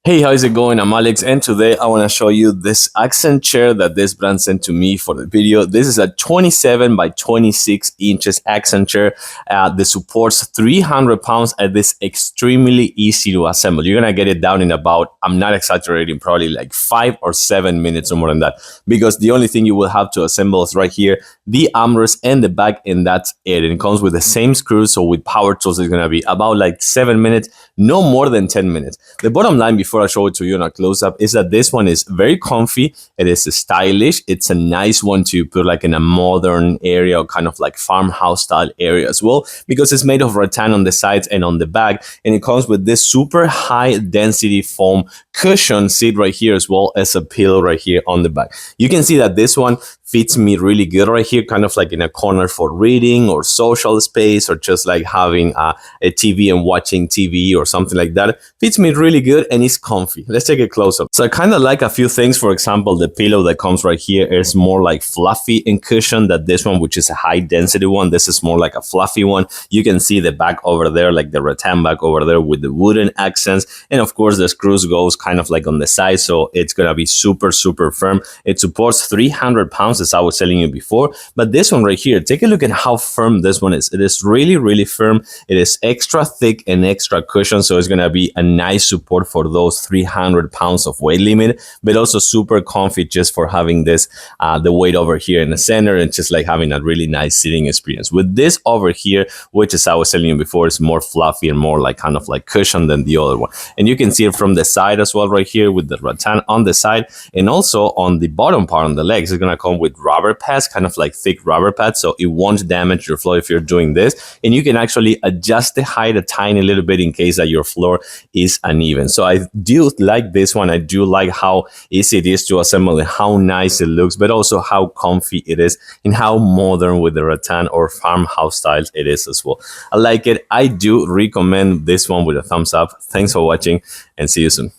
Hey, how's it going? I'm Alex, and today I want to show you this accent chair that this brand sent to me for the video. This is a 27 by 26 inches accent chair that supports 300 pounds and is extremely easy to assemble. You're going to get it down in about, I'm not exaggerating, probably like 5 or 7 minutes or more than that, because the only thing you will have to assemble is right here, the armrest and the back, and that's it. And it comes with the same screws, so with power tools, it's going to be about like 7 minutes, no more than 10 minutes. The bottom line, before I show it to you in a close-up, is that this one is very comfy. It is stylish. It's a nice one to put like in a modern area or kind of like farmhouse style area as well, because it's made of rattan on the sides and on the back, and it comes with this super high density foam cushion seat right here, as well as a pillow right here on the back. You can see that this one fits me really good right here, kind of like in a corner for reading or social space, or just like having a TV and watching TV or something like that. Fits me really good and it's comfy. Let's take a close up. So I kind of like a few things. For example, the pillow that comes right here is more like fluffy and cushion than this one, which is a high density one. This is more like a fluffy one. You can see the back over there, like the rattan back over there with the wooden accents. And of course the screws goes kind of like on the side, so it's gonna be super firm. It supports 300 pounds, as I was telling you before. But this one right here, take a look at how firm this one is. It is really firm. It is extra thick and extra cushion, so it's gonna be a nice support for those 300 pounds of weight limit, but also super comfy just for having this the weight over here in the center, and just like having a really nice sitting experience. With this over here, which, as I was telling you before, is more fluffy and more like kind of like cushion than the other one. And you can see it from the side as well right here with the rattan on the side, and also on the bottom part on the legs, it's gonna come with rubber pads, kind of like thick rubber pads, so it won't damage your floor if you're doing this. And you can actually adjust the height a tiny little bit in case that your floor is uneven. So I do like this one. I do like how easy it is to assemble and how nice it looks, but also how comfy it is and how modern with the rattan or farmhouse styles it is as well. I like it. I do recommend this one with a thumbs up. Thanks for watching and see you soon.